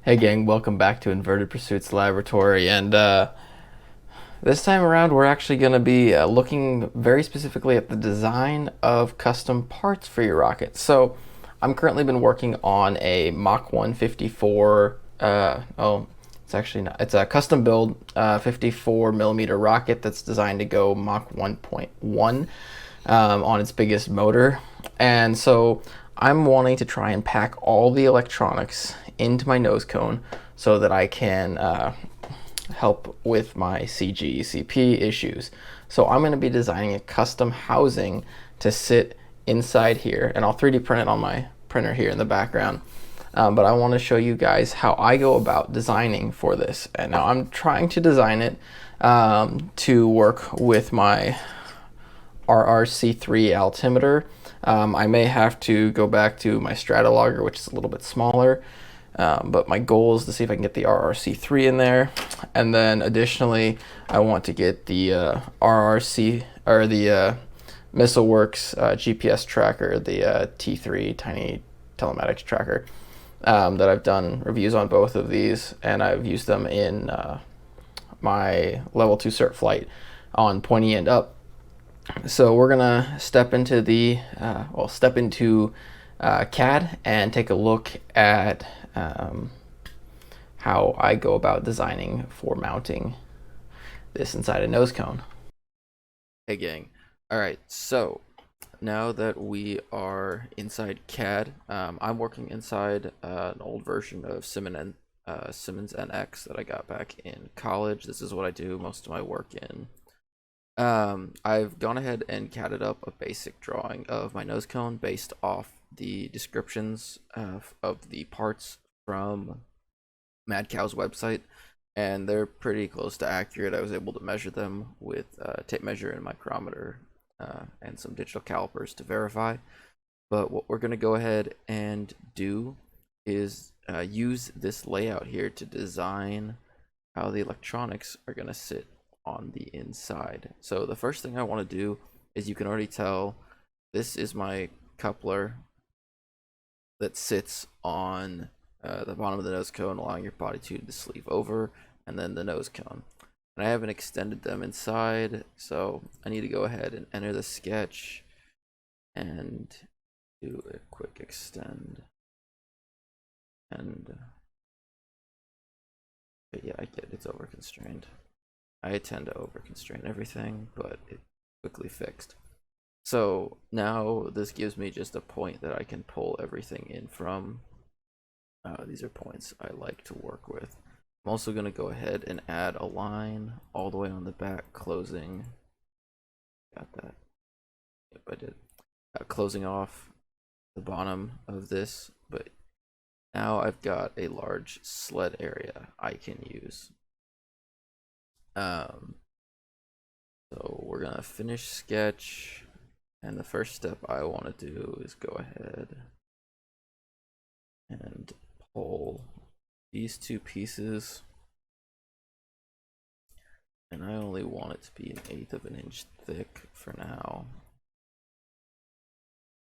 Hey gang, welcome back to Inverted Pursuits Laboratory, and this time around we're actually going to be looking very specifically at the design of custom parts for your rocket. So I'm currently been working on a Mach 1 54, it's actually not, it's a custom build 54 millimeter rocket that's designed to go Mach 1.1 on its biggest motor. And so I'm wanting to try and pack all the electronics into my nose cone so that I can help with my CGCP issues. So I'm going to be designing a custom housing to sit inside here, and I'll 3D print it on my printer here in the background. But I want to show you guys how I go about designing for this. And now I'm trying to design it to work with my RRC3 altimeter. I may have to go back to my Stratologger, which is a little bit smaller, but my goal is to see if I can get the RRC3 in there. And then additionally, I want to get the RRC, or the MissileWorks GPS tracker, the T3 tiny telematics tracker, that I've done reviews on both of these, and I've used them in my level 2 cert flight on pointy end up. So we're gonna step into CAD and take a look at how I go about designing for mounting this inside a nose cone. Hey gang, all right, so now that we are inside CAD, I'm working inside an old version of Simmons NX that I got back in college. This is what I do most of my work in. I've gone ahead and CAD'd up a basic drawing of my nose cone based off the descriptions of the parts from Mad Cow's website, and they're pretty close to accurate. I was able to measure them with tape measure and micrometer and some digital calipers to verify. But what we're going to go ahead and do is use this layout here to design how the electronics are going to sit on the inside. So the first thing I want to do is, you can already tell, this is my coupler that sits on the bottom of the nose cone, allowing your body to sleeve over, and then the nose cone. And I haven't extended them inside, so I need to go ahead and enter the sketch and do a quick extend. And but yeah, I get it's over constrained. I tend to over constrain everything, but it quickly fixed. So now this gives me just a point that I can pull everything in from. These are points I like to work with. I'm also going to go ahead and add a line all the way on the back, closing. Got that? Yep, I did. Closing off the bottom of this, but now I've got a large sled area I can use. So we're gonna finish sketch, and the first step I want to do is go ahead and pull these two pieces, and I only want it to be 1/8 of an inch thick for now,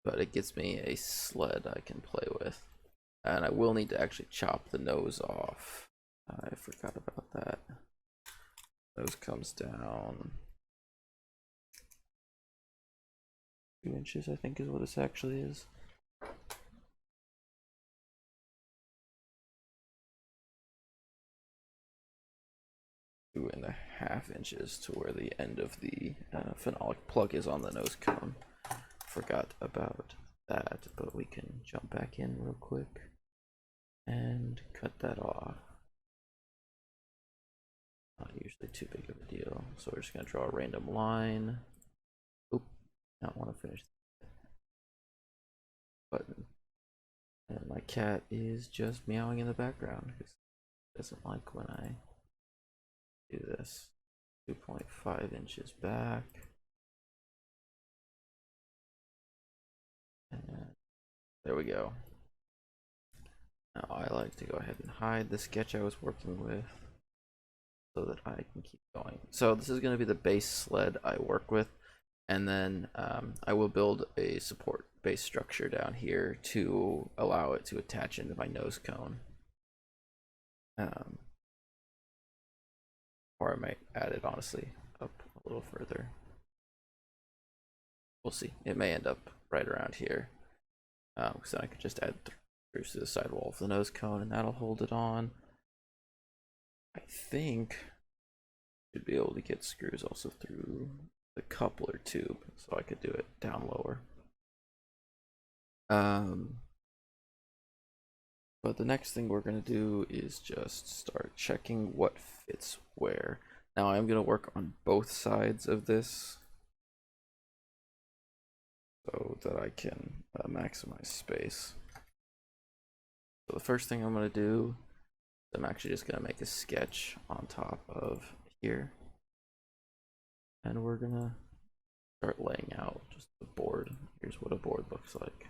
but it gives me a sled I can play with. And I will need to actually chop the nose off. I forgot about that. Nose comes down 2 inches, I think is what this actually is. 2.5 inches to where the end of the phenolic plug is on the nose cone. Forgot about that, but we can jump back in real quick and cut that off. Not usually too big of a deal, so we're just gonna draw a random line. Oop, not want to finish that button. And my cat is just meowing in the background because it doesn't like when I do this. 2.5 inches back. And there we go. Now I like to go ahead and hide the sketch I was working with so that I can keep going. So this is going to be the base sled I work with, and then I will build a support base structure down here to allow it to attach into my nose cone. Um, or I might add it honestly up a little further. We'll see. It may end up right around here. Because then I could just add screws to the sidewall of the nose cone and that'll hold it on. I think should be able to get screws also through the coupler tube, so I could do it down lower. But the next thing we're going to do is just start checking what fits where. Now I'm going to work on both sides of this so that I can maximize space. So the first thing I'm going to do, I'm actually just going to make a sketch on top of here. And we're going to start laying out just the board. Here's what a board looks like.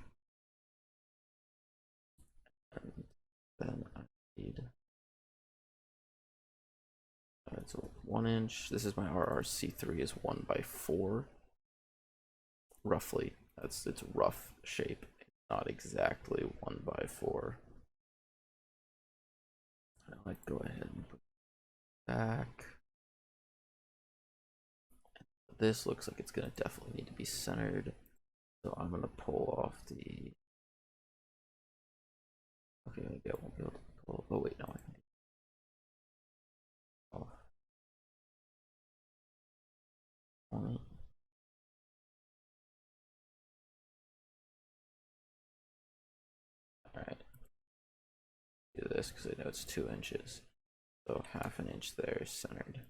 And then I need it's a 1-inch. This is my RRC3 is 1x4 roughly. That's its rough shape, not exactly 1x4. I'd go ahead and put it back. This looks like it's gonna definitely need to be centered, so I'm gonna pull off the. Okay, maybe I won't be able to pull. Oh wait, no, I can. Off. All right. Do this because I know it's 2 inches, so 1/2 inch there centered.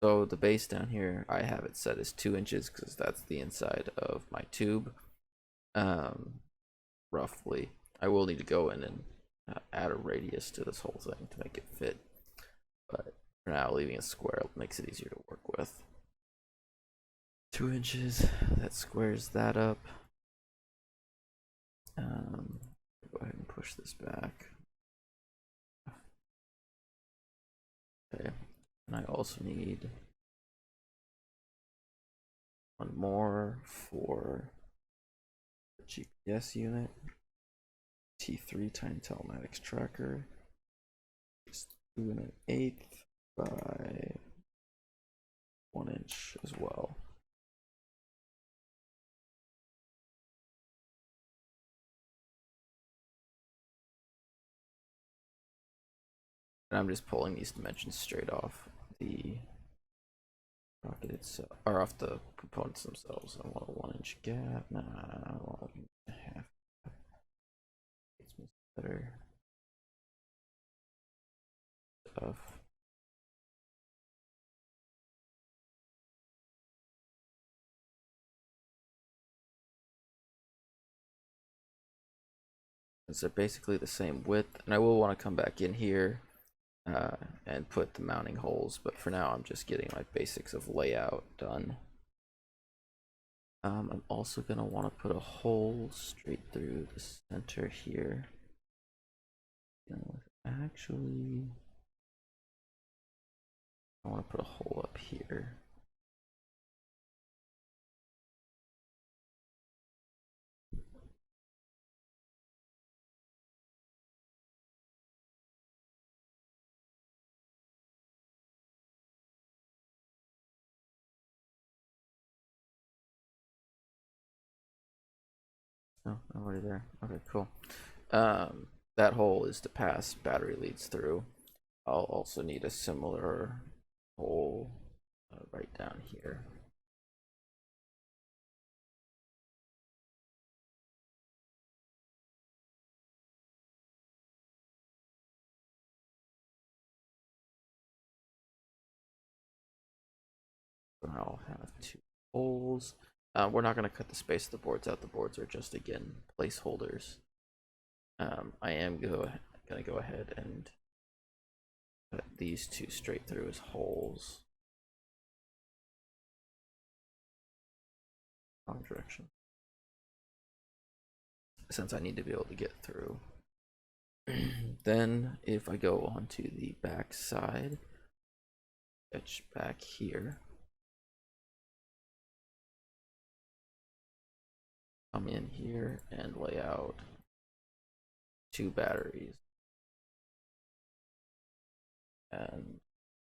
So the base down here, I have it set as 2 inches because that's the inside of my tube. Roughly, I will need to go in and add a radius to this whole thing to make it fit. But for now, leaving it square makes it easier to work with. 2 inches, that squares that up. Go ahead and push this back. Okay, and I also need one more for the GPS unit. T3 Tiny Telematics Tracker. It's 2 1/8 by 1 inch as well. And I'm just pulling these dimensions straight off the rocket itself, or off the components themselves. I want a 1-inch gap. Nah, I want a half. It's better stuff. They're basically the same width, and I will want to come back in here and put the mounting holes, but for now I'm just getting my basics of layout done. I'm also going to want to put a hole straight through the center here. Actually, I want to put a hole up here. Oh, I'm already there. Okay, cool. That hole is to pass battery leads through. I'll also need a similar hole right down here. So I'll have 2 holes. We're not going to cut the space of the boards out. The boards are just, again, placeholders. I am going to go ahead and cut these 2 straight through as holes. Wrong direction. Since I need to be able to get through. Then if I go onto the back side, sketch back here. Come in here and lay out 2 batteries.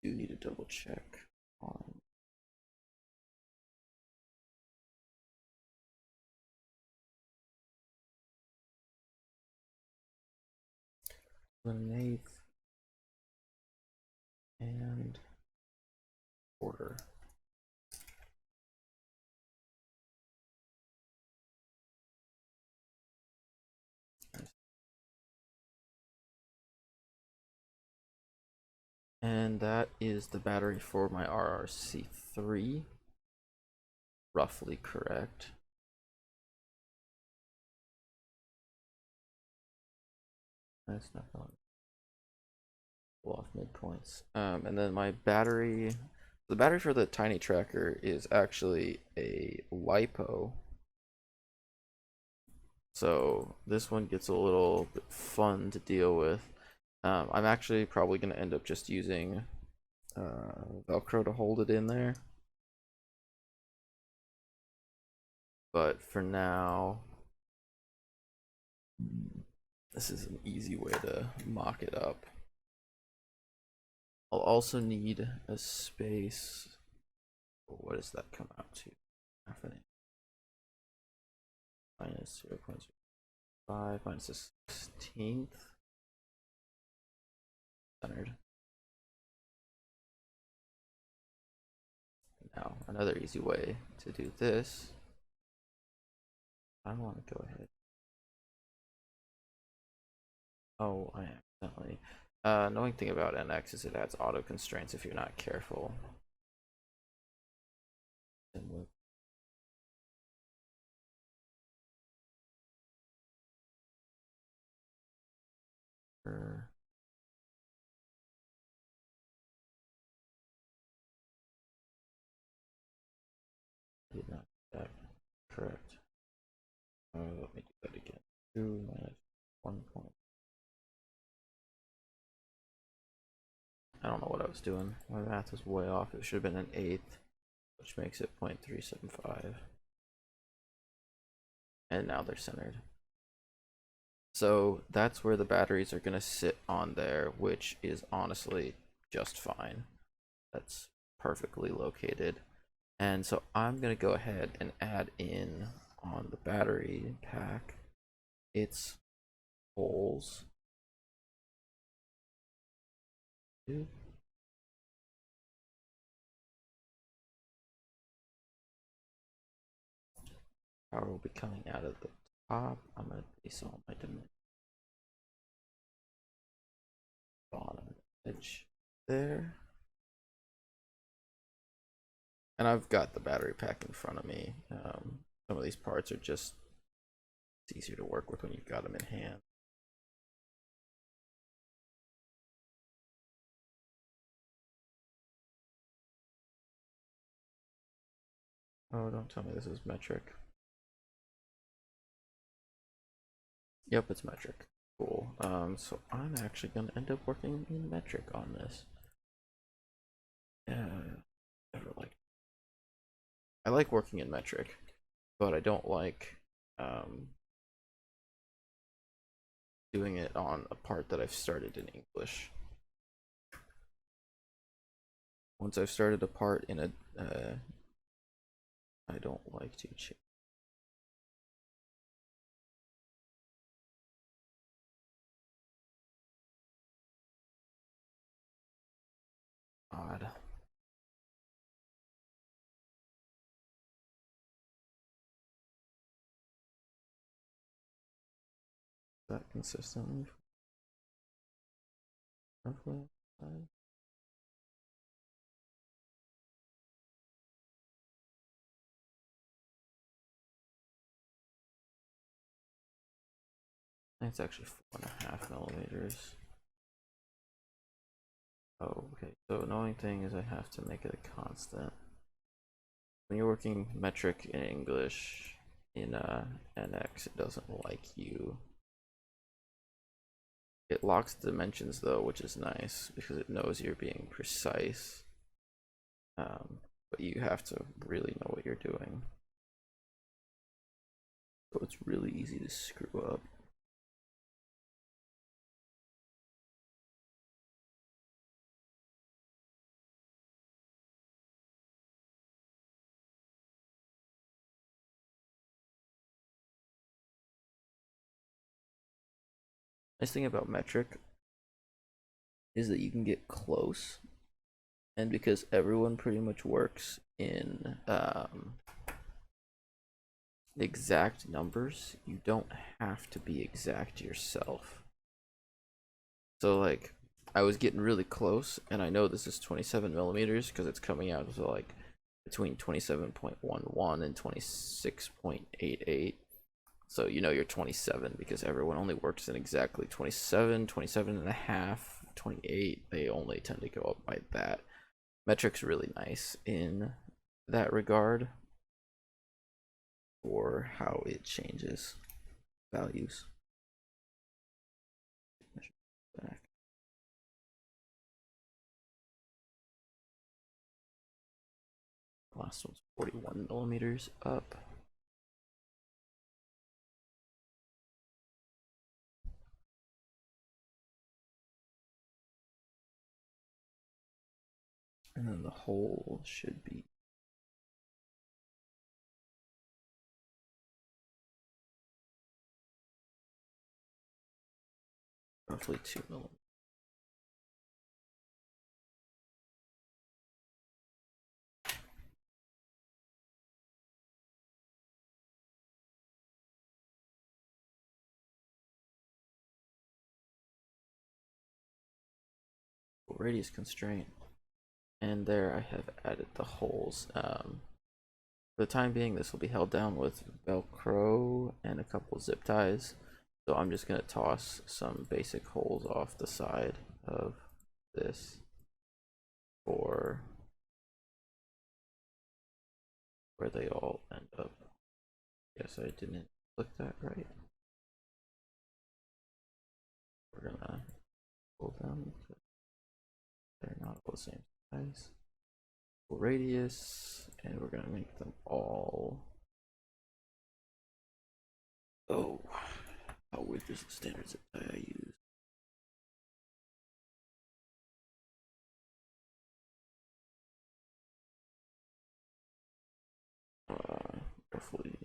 do need to double check on. An eighth and quarter. And that is the battery for my RRC3. Roughly correct. That's not going off midpoints. And then my battery, the battery for the tiny tracker is actually a LiPo. So this one gets a little bit fun to deal with. I'm actually probably going to end up just using Velcro to hold it in there. But for now, this is an easy way to mock it up. I'll also need a space. What does that come out to? Half an inch. Minus 0.05 minus a 16th. Centered. Now, another easy way to do this. I want to go ahead. Oh, I accidentally. Annoying thing about NX is it adds auto constraints if you're not careful. Did not do that correct. Let me do that again. 2 minus 1 point. I don't know what I was doing. My math was way off. It should have been an eighth, which makes it 0.375. And now they're centered. So that's where the batteries are going to sit on there, which is honestly just fine. That's perfectly located. And so I'm going to go ahead and add in on the battery pack its holes. Power will be coming out of the top. I'm going to base all my dimensions. Bottom edge there. And I've got the battery pack in front of me. Some of these parts are just, it's easier to work with when you've got them in hand. Oh, don't tell me this is metric. Yep, it's metric. Cool. So I'm actually going to end up working in metric on this. I like working in metric, but I don't like doing it on a part that I've started in English. Once I've started a part in a, I don't like to change. Odd. Is that consistently? Roughly. It's actually 4.5 millimeters. Oh, okay. So annoying thing is I have to make it a constant. When you're working metric in English in NX, it doesn't like you. It locks the dimensions though, which is nice because it knows you're being precise. But you have to really know what you're doing. So it's really easy to screw up. Nice thing about metric is that you can get close, and because everyone pretty much works in exact numbers, you don't have to be exact yourself. So like, I was getting really close, and I know this is 27 millimeters because it's coming out to like between 27.11 and 26.88. So you know you're 27 because everyone only works in exactly 27, 27 and a half, 28. They only tend to go up by that. Metric's really nice in that regard for how it changes values. Back. Last one's 41 millimeters up. And then the hole should be roughly 2 millimeters. Radius constraint. And there I have added the holes. For the time being, this will be held down with Velcro and a couple zip ties. So I'm just going to toss some basic holes off the side of this for where they all end up. Yes, I didn't click that right. We're going to pull them. They're not all the same size. Radius, and we're going to make them all. Oh, how width is the standard zip tie I use? Roughly.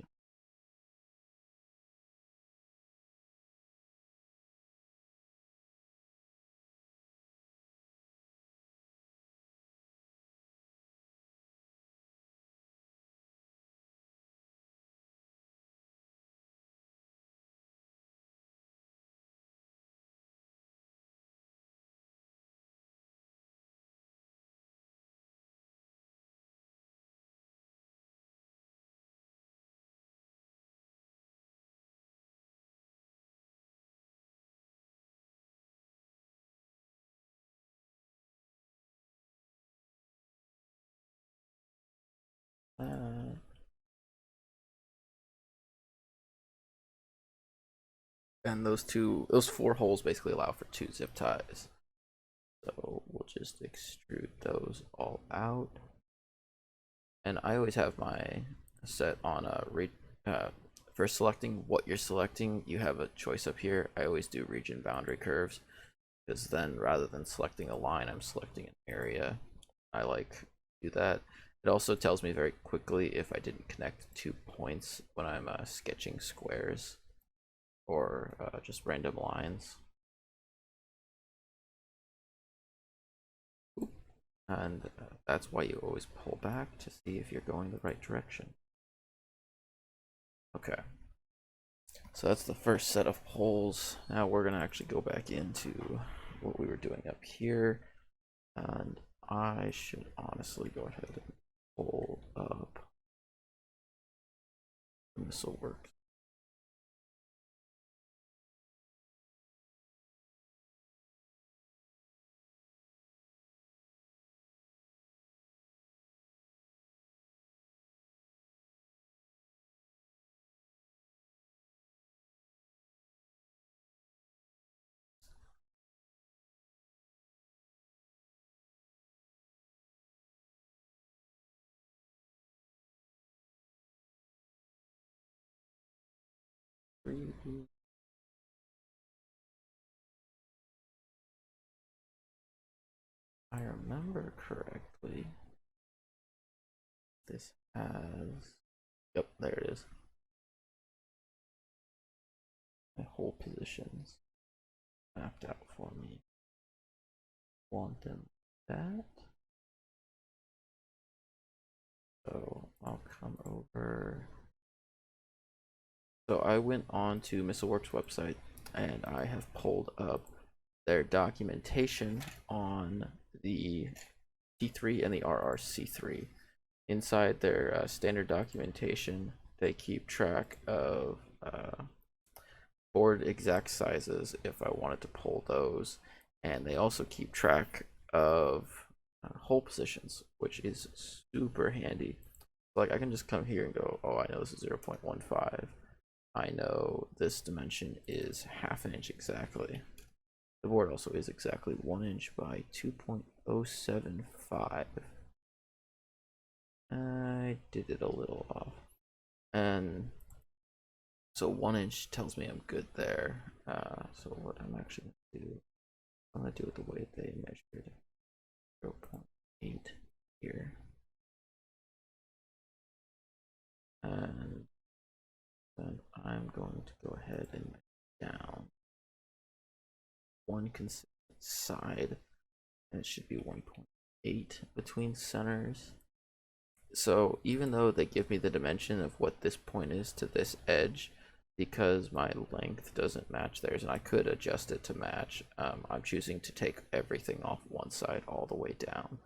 And those 4 holes basically allow for 2 zip ties. So we'll just extrude those all out. And I always have my set on for selecting what you're selecting, you have a choice up here. I always do region boundary curves, because then rather than selecting a line, I'm selecting an area. I like do that. It also tells me very quickly if I didn't connect 2 points when I'm sketching squares or just random lines. And that's why you always pull back to see if you're going the right direction. Okay, so that's the first set of poles. Now we're gonna actually go back into what we were doing up here, and I should honestly go ahead and pull up the missile work. I remember correctly, this has, yep, there it is. My whole positions. mapped out for me. Want them that. So I'll come over. So I went on to MissileWorks website and I have pulled up their documentation on the T3 and the RRC3. Inside their standard documentation, they keep track of board exact sizes if I wanted to pull those, and they also keep track of hole positions, which is super handy. Like I can just come here and go, oh, I know this is 0.15. I know this dimension is half an inch exactly. The board also is exactly 1 inch by 2.075. I did it a little off. And so 1 inch tells me I'm good there. So what I'm actually going to do, I'm going to do it the way they measured 0.8 here. And then I'm going to go ahead and measure down one consistent side, and it should be 1.8 between centers. So even though they give me the dimension of what this point is to this edge, because my length doesn't match theirs, and I could adjust it to match, I'm choosing to take everything off one side all the way down.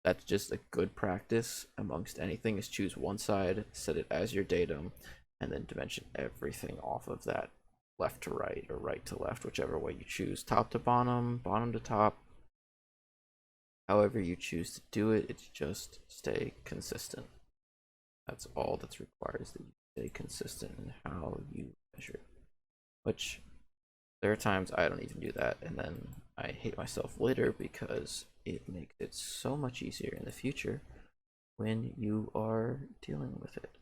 That's just a good practice amongst anything, is choose one side, set it as your datum, and then dimension everything off of that, left to right or right to left, whichever way you choose, top to bottom, bottom to top. However you choose to do it, it's just stay consistent. That's all that's required, is that you stay consistent in how you measure it. Which there are times I don't even do that, and then I hate myself later because it makes it so much easier in the future when you are dealing with it.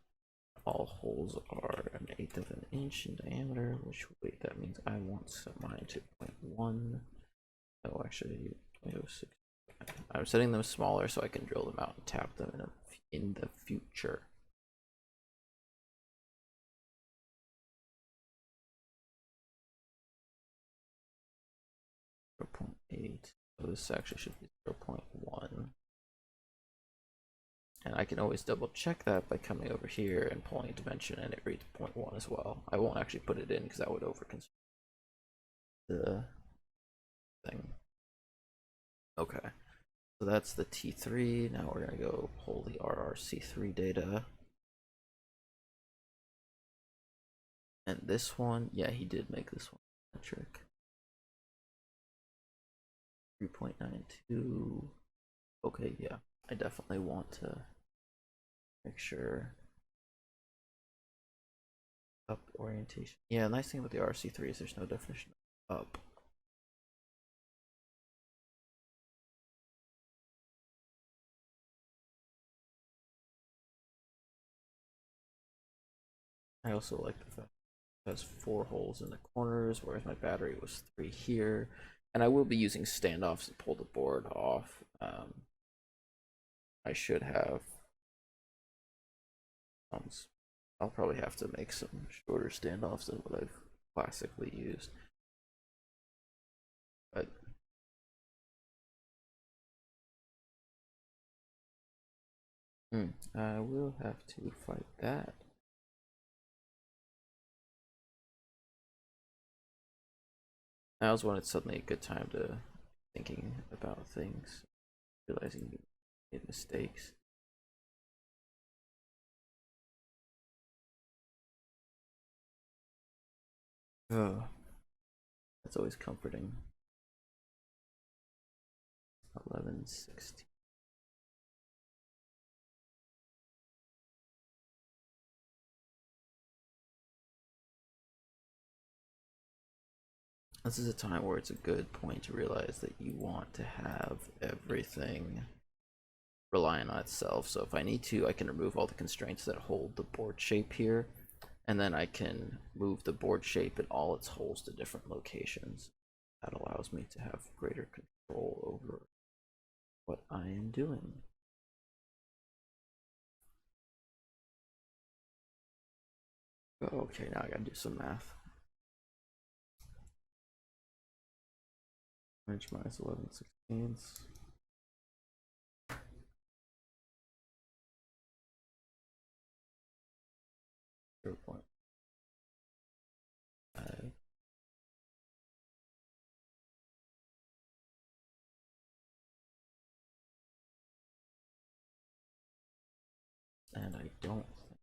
All holes are 1/8 of an inch in diameter, which, wait, that means I want mine to 0.1. Oh, actually, 0.06. I'm setting them smaller so I can drill them out and tap them in the future. .8. So this actually should be 0.1. And I can always double check that by coming over here and pulling a dimension, and it reads 0.1 as well. I won't actually put it in because that would overconsume the thing. Okay, so that's the T3. Now we're gonna go pull the RRC3 data. And this one, yeah, he did make this one metric. 3.92. Okay, yeah, I definitely want to make sure up orientation. Yeah, nice thing about the RC3 is there's no definition of up. I also like the fact it has 4 holes in the corners, whereas my battery was 3 here. And I will be using standoffs to pull the board off. I should have. I'll probably have to make some shorter standoffs than what I've classically used. But I will have to fight that. Now's when it's suddenly a good time to thinking about things, realizing you made mistakes. Oh, that's always comforting. 11:16. This is a time where it's a good point to realize that you want to have everything relying on itself. So if I need to, I can remove all the constraints that hold the board shape here, and then I can move the board shape and all its holes to different locations. That allows me to have greater control over what I am doing. Okay, now I gotta do some math. inch minus 11/16. 0.5. And I don't think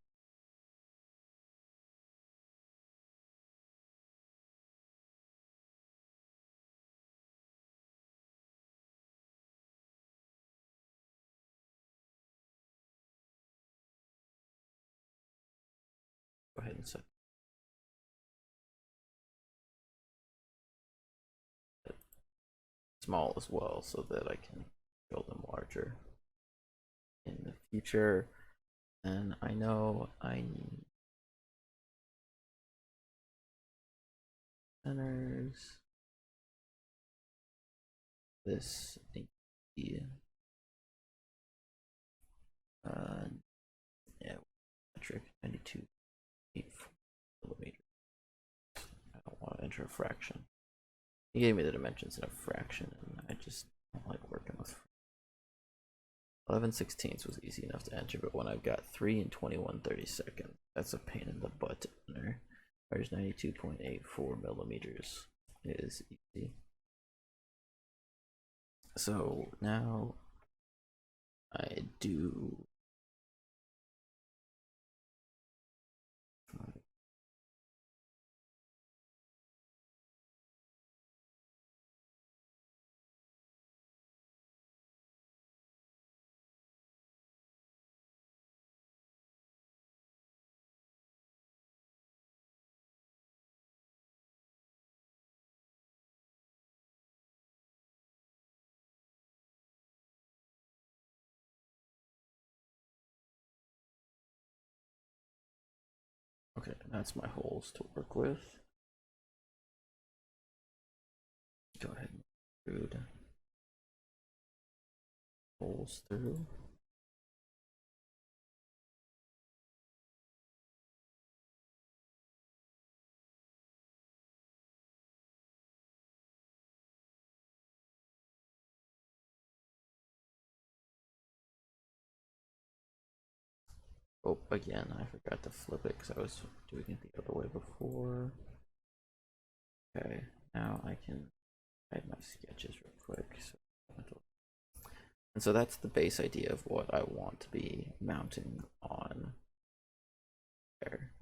go ahead and set it small as well so that I can build them larger in the future. And I know I need centers. This uh yeah, metric 92.84 millimeters. I don't want to enter a fraction. He gave me the dimensions in a fraction, and I just don't like working with 11/16 was easy enough to enter, but when I've got 3 and 21/32, that's a pain in the butt to enter. Whereas 92.84 millimeters is easy. So now I do okay, that's my holes to work with. Go ahead and extrude holes through. Oh, again, I forgot to flip it because I was doing it the other way before. Okay, now I can hide my sketches real quick. And so that's the base idea of what I want to be mounting on there.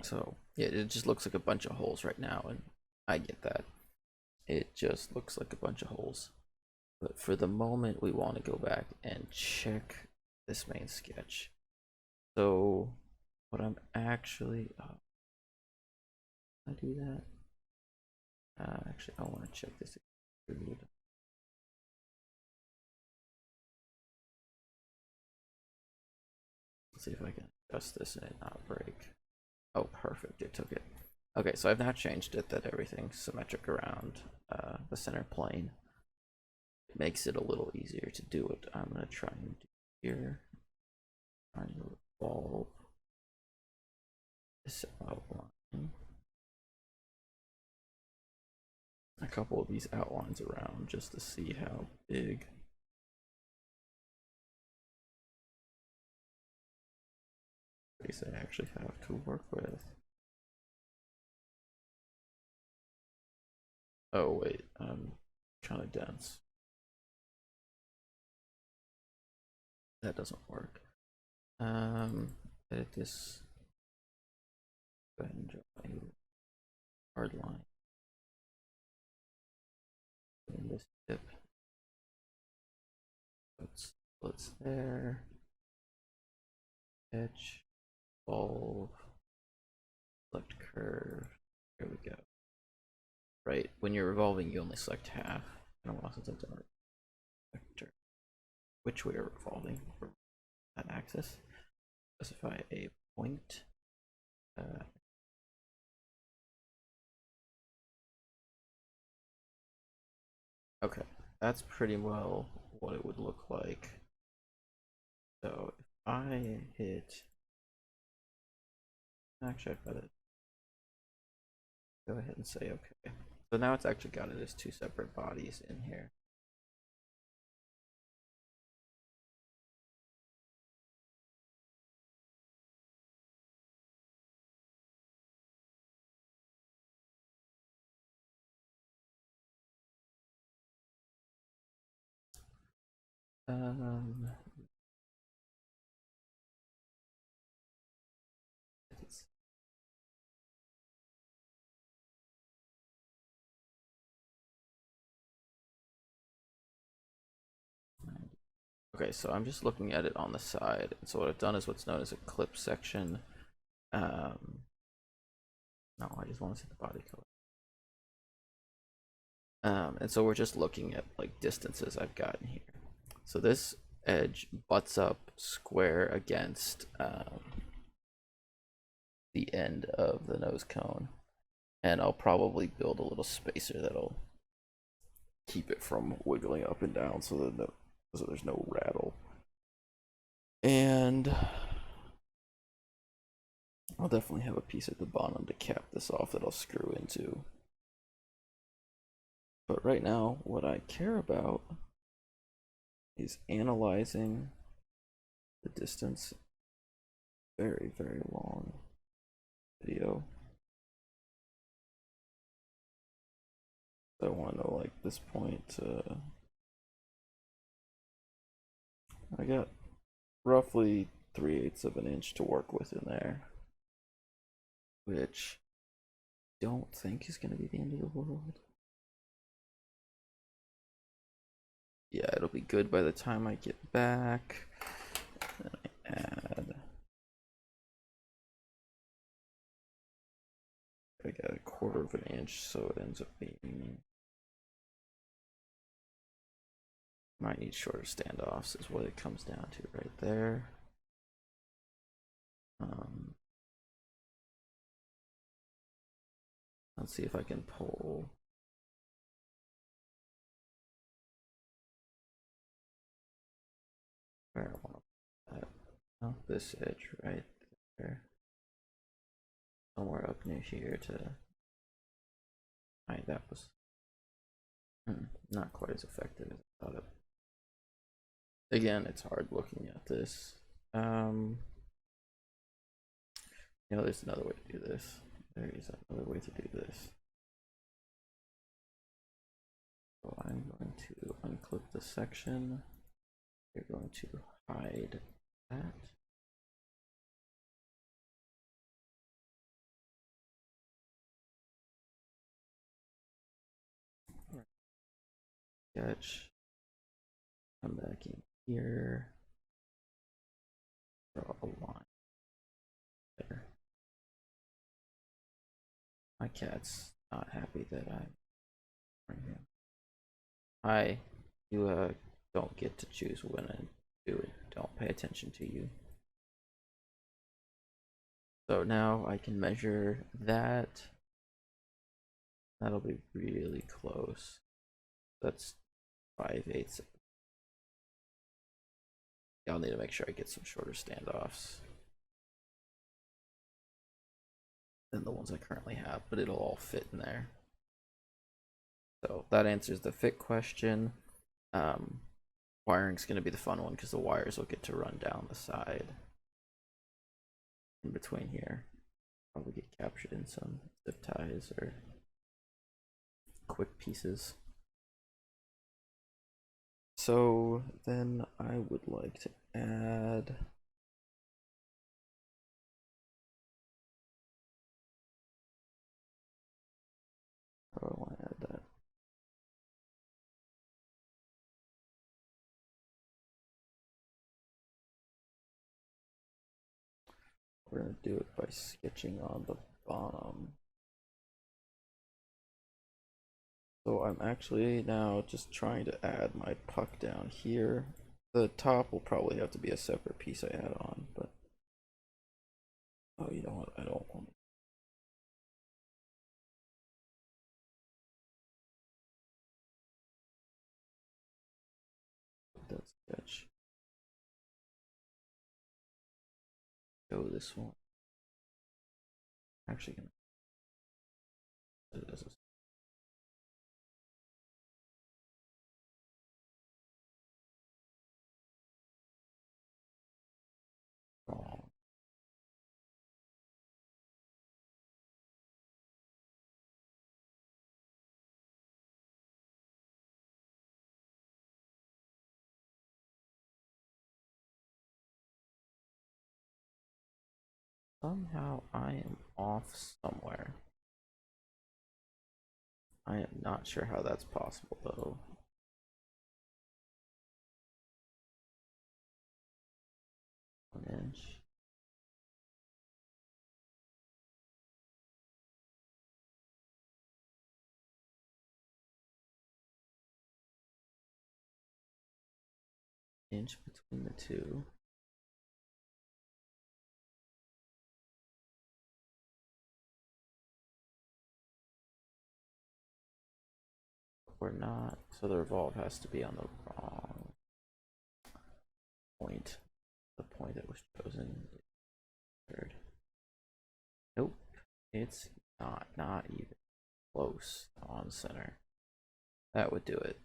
So yeah, it just looks like a bunch of holes right now, and I get that. It just looks like a bunch of holes. But for the moment, we want to go back and check this main sketch. So what I'm actually, I do that. Actually, I want to check this extrude. Let's see if I can adjust this and it not break. Oh, perfect, it took it. Okay, so I've now changed it that everything's symmetric around the center plane. It makes it a little easier to do it. I'm gonna try and do here. Trying to revolve this outline. A couple of these outlines around just to see how big space I actually have to work with. Oh wait, I'm kind of dense. That doesn't work. Edit this. Go ahead and draw a hard line in this tip. Let's there. Edge, bulb, select curve. There we go. Right, when you're revolving, you only select half. I don't want to vector. Which way are revolving? For that axis. Specify a point. Okay, that's pretty well what it would look like. So if I hit, actually I'd rather go ahead and say okay. So now it's actually got it as two separate bodies in here. Um, okay, so I'm just looking at it on the side. And so what I've done is what's known as a clip section. No, I just want to see the body color. And so we're just looking at like distances I've gotten here. So this edge butts up square against the end of the nose cone, and I'll probably build a little spacer that'll keep it from wiggling up and down so that so there's no rattle. And I'll definitely have a piece at the bottom to cap this off that I'll screw into. But right now, what I care about is analyzing the distance. Very, very long video. I want to know, like, this point. I got roughly 3/8 of an inch to work with in there, which I don't think is going to be the end of the world. Yeah, it'll be good by the time I get back. Then I add. I got 1/4 of an inch, so it ends up being. Might need shorter standoffs, is what it comes down to right there. Let's see if I can pull. Where I want to put that. Oh, this edge right there. Somewhere up near here to. That was not quite as effective as I thought it. Again, it's hard looking at this. There's another way to do this. There is another way to do this. So I'm going to unclip the section. You're going to hide that. Sketch. Come back in here. Draw a line. There. My cat's not happy that I'm right here. Hi, you don't get to choose when I do it. Don't pay attention to you. So now I can measure that. That'll be really close. That's 5/8. I'll need to make sure I get some shorter standoffs than the ones I currently have, but it'll all fit in there. So that answers the fit question. Wiring's going to be the fun one because the wires will get to run down the side in between here. Probably get captured in some zip ties or quick pieces. So then I would like to add. How do I want to add that? We're going to do it by sketching on the bottom. So I'm actually now just trying to add my puck down here. The top will probably have to be a separate piece I add on, but oh, you know what? I don't want that sketch. Go this one. Actually, gonna put it as a Somehow I am off somewhere. I am not sure how that's possible though. 1 inch. Inch between the two. We're not, so the revolve has to be on the wrong point. The point that was chosen is third. Nope, it's not even close on center. That would do it.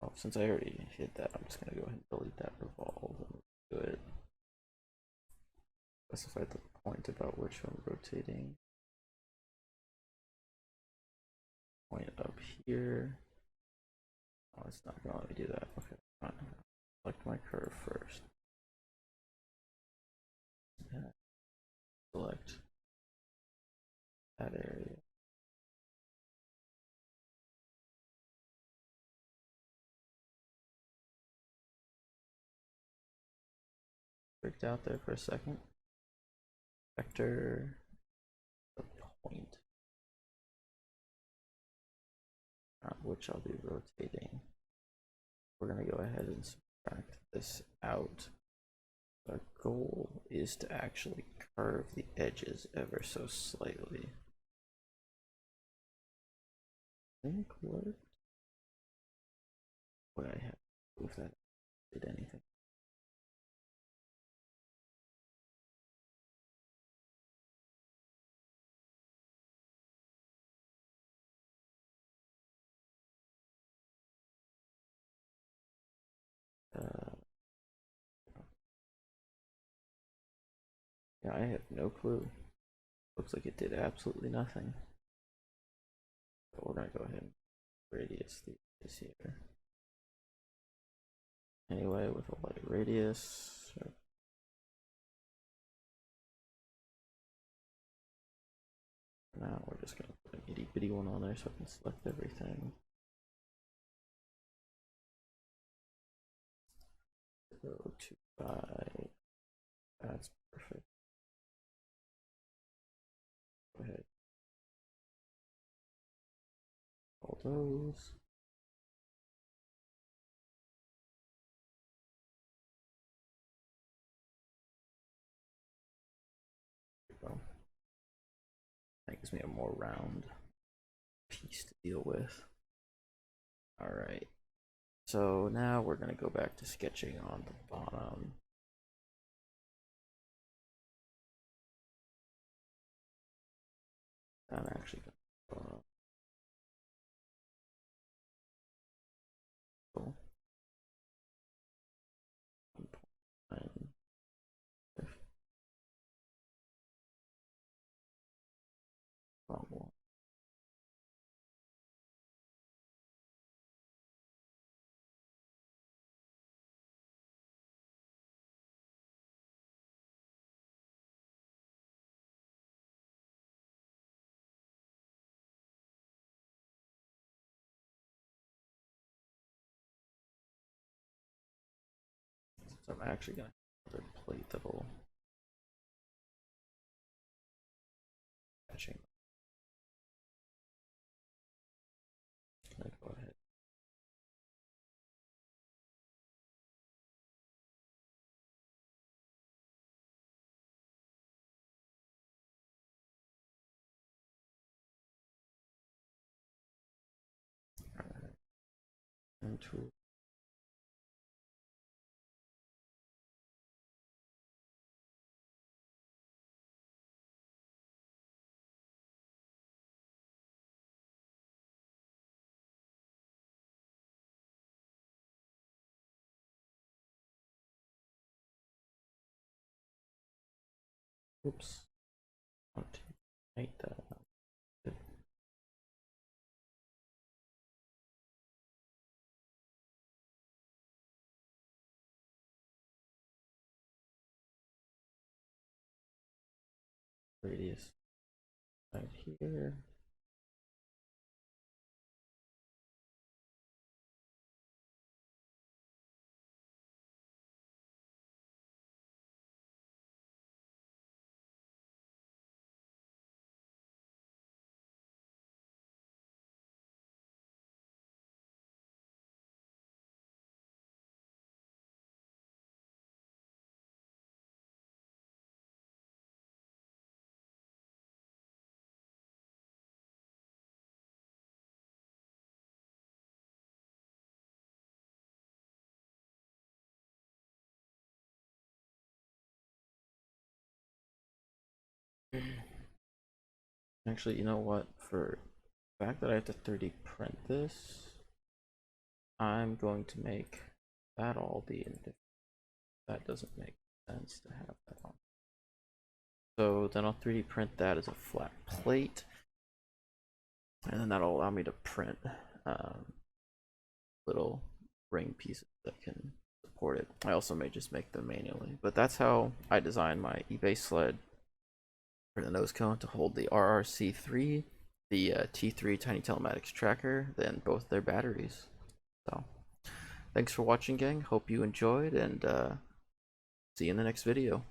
Oh, since I already hit that, I'm just gonna go ahead and delete that revolve and do it. Specify the point about which I'm rotating. Point up here. Oh, it's not gonna let me do that. Okay, fine. Select my curve first. Yeah. Select that area. Freaked out there for a second. Vector, the point which I'll be rotating. We're gonna go ahead and subtract this out. The goal is to actually curve the edges ever so slightly. I think what would I have to move that did anything? Uh, yeah, I have no clue. Looks like it did absolutely nothing. But we're gonna go ahead and radius this here. Anyway, with a light radius. Now we're just gonna put an itty bitty one on there so I can select everything. 0.25. That's perfect. Go ahead. All those. Go. That gives me a more round piece to deal with. All right. So now we're gonna go back to sketching on the bottom. I'm actually gonna go 1.9. So I'm actually gonna have another plate that'll sketching. Gonna go ahead. Alright. And tool. Oops. Want to make that. radius right here. Actually, you know what? For the fact that I have to 3D print this, I'm going to make that all be in different. That doesn't make sense to have that on. So then I'll 3D print that as a flat plate, and then that'll allow me to print little ring pieces that can support it. I also may just make them manually, but that's how I designed my eBay sled for the nose cone to hold the RRC3, the T3 Tiny Telematics tracker, then both their batteries. So, thanks for watching, gang. Hope you enjoyed, and see you in the next video.